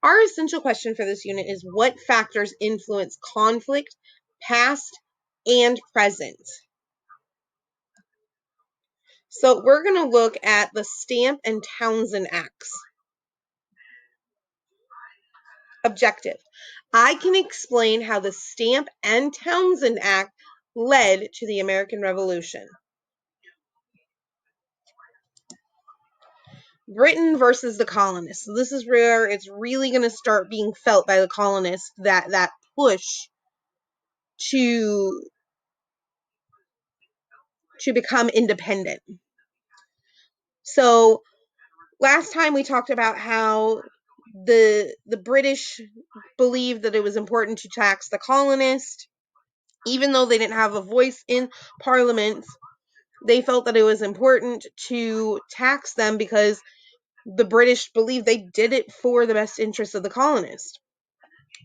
Our essential question for this unit is what factors influence conflict, past and present? So we're going to look at the Stamp and Townshend Acts. Objective. I can explain how the Stamp and Townshend Act led to the American Revolution. Britain versus the colonists. So this is where it's really going to start being felt by the colonists, that push to become independent. So last time we talked about how the British believed that it was important to tax the colonists, even though they didn't have a voice in Parliament. They felt that it was important to tax them because the British believed they did it for the best interest of the colonists.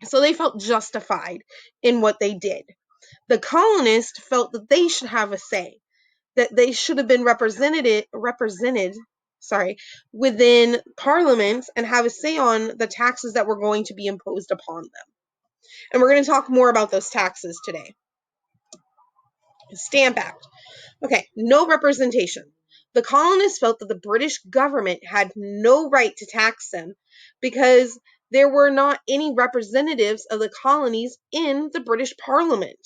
So they felt justified in what they did. The colonists felt that they should have a say, that they should have been represented within Parliament and have a say on the taxes that were going to be imposed upon them. And we're going to talk more about those taxes today. Stamp Act. Okay, no representation. The colonists felt that the British government had no right to tax them because there were not any representatives of the colonies in the British Parliament.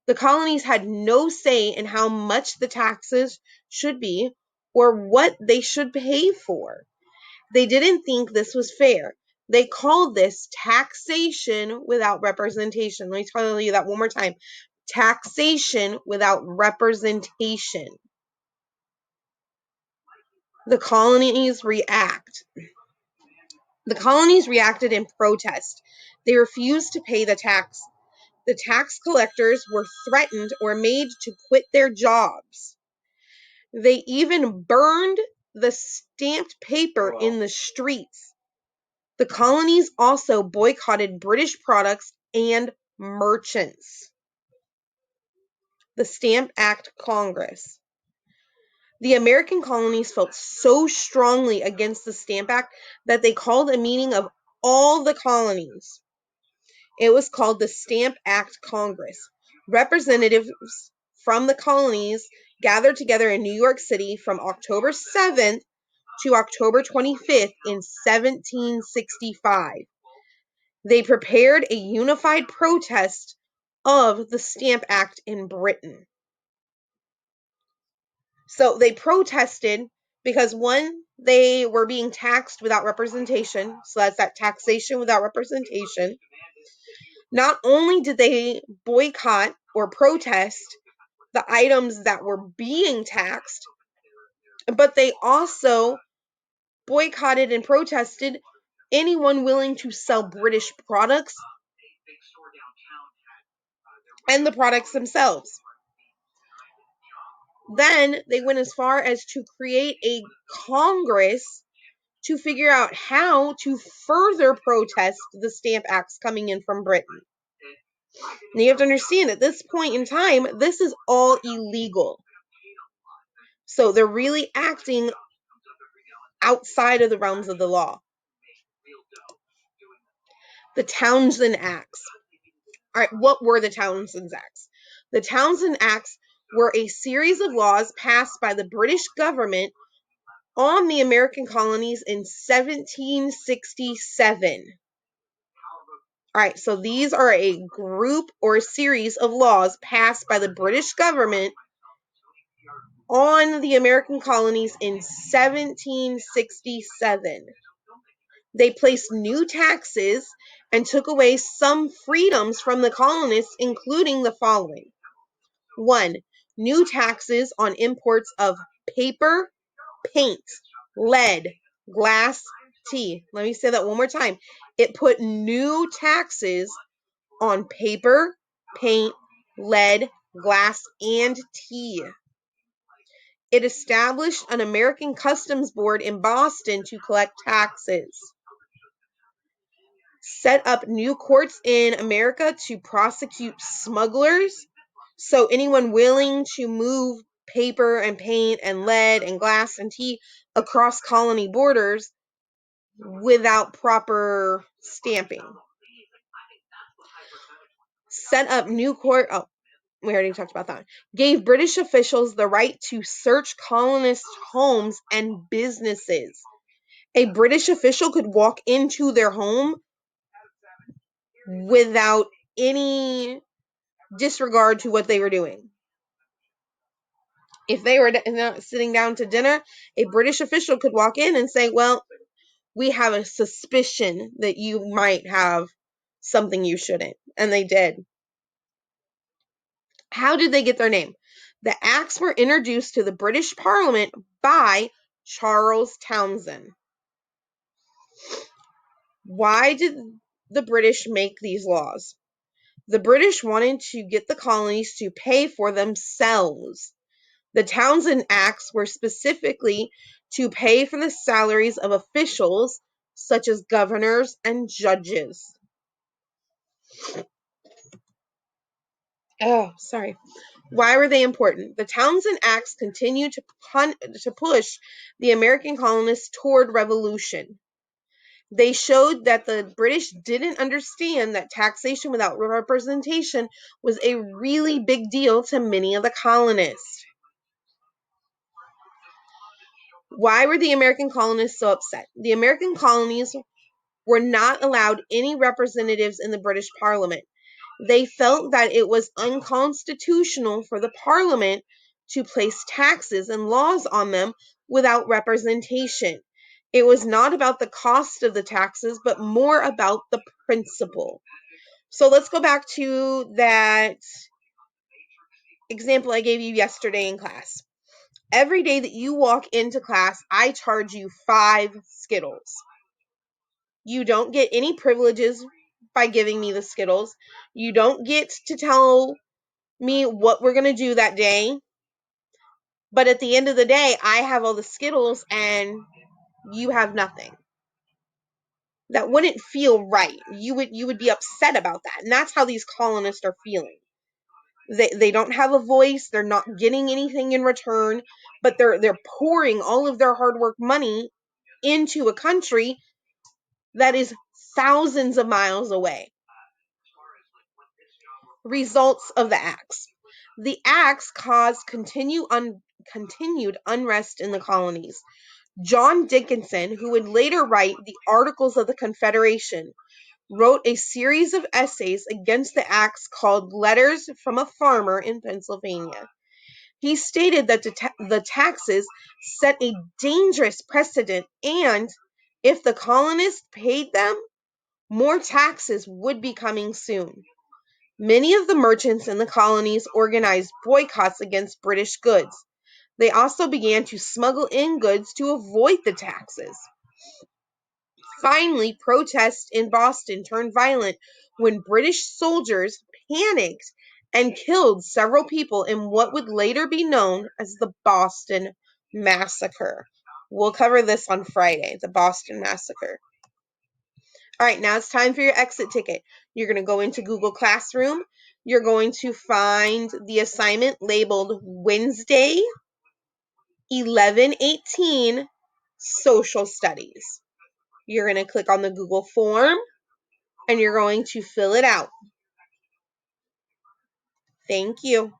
The colonies had no say in how much the taxes should be or what they should pay for. They didn't think this was fair. They called this taxation without representation. Let me tell you that one more time. Taxation without representation. The colonies react. The colonies reacted in protest. They refused to pay the tax. The tax collectors were threatened or made to quit their jobs. They even burned the stamped paper in the streets. The colonies also boycotted British products and merchants. The Stamp Act Congress. The American colonies felt so strongly against the Stamp Act that they called a meeting of all the colonies. It was called the Stamp Act Congress. Representatives from the colonies gathered together in New York City from October 7th to October 25th in 1765. They prepared a unified protest of the Stamp Act in Britain. So they protested because, one, they were being taxed without representation. So that's that taxation without representation. Not only did they boycott or protest the items that were being taxed, but they also boycotted and protested anyone willing to sell British products and the products themselves. Then they went as far as to create a Congress to figure out how to further protest the Stamp Acts coming in from Britain. And you have to understand, at this point in time, this is all illegal. So they're really acting outside of the realms of the law. The Townshend Acts. All right, what were the Townshend Acts? The Townshend Acts were a series of laws passed by the British government on the American colonies in 1767. All right, so these are a group or a series of laws passed by the British government on the American colonies in 1767. They placed new taxes and took away some freedoms from the colonists, including the following. 1. New taxes on imports of paper, paint, lead, glass, tea. Let me say that one more time. It put new taxes on paper, paint, lead, glass, and tea. It established an American Customs Board in Boston to collect taxes. Set up new courts in America to prosecute smugglers. So anyone willing to move paper and paint and lead and glass and tea across colony borders without proper stamping. Set up new court. Oh, we already talked about that. Gave British officials the right to search colonist homes and businesses. A British official could walk into their home without any disregard to what they were doing. If they were sitting down to dinner, a British official could walk in and say, well, we have a suspicion that you might have something you shouldn't. And they did. How did they get their name? The acts were introduced to the British Parliament by Charles Townshend. Why did the British make these laws? The British wanted to get the colonies to pay for themselves. The Townshend Acts were specifically to pay for the salaries of officials such as governors and judges. Why were they important? The Townshend Acts continued to push the American colonists toward revolution. They showed that the British didn't understand that taxation without representation was a really big deal to many of the colonists. Why were the American colonists so upset? The American colonies were not allowed any representatives in the British Parliament. They felt that it was unconstitutional for the Parliament to place taxes and laws on them without representation. It was not about the cost of the taxes, but more about the principle. So let's go back to that example I gave you yesterday in class. Every day that you walk into class, I charge you 5 Skittles. You don't get any privileges by giving me the Skittles. You don't get to tell me what we're going to do that day. But at the end of the day, I have all the Skittles and you have nothing. That wouldn't feel right. You would be upset about that. And that's how these colonists are feeling. They don't have a voice, they're not getting anything in return, but they're pouring all of their hard work money into a country that is thousands of miles away. Results of the acts. The acts caused continued unrest in the colonies. John Dickinson, who would later write the Articles of the Confederation, wrote a series of essays against the acts called Letters from a Farmer in Pennsylvania. He stated that the taxes set a dangerous precedent, and if the colonists paid them, more taxes would be coming soon. Many of the merchants in the colonies organized boycotts against British goods. They also began to smuggle in goods to avoid the taxes. Finally, protests in Boston turned violent when British soldiers panicked and killed several people in what would later be known as the Boston Massacre. We'll cover this on Friday, the Boston Massacre. All right, now it's time for your exit ticket. You're going to go into Google Classroom. You're going to find the assignment labeled Wednesday, 11/18, Social Studies. You're going to click on the Google form and you're going to fill it out. Thank you.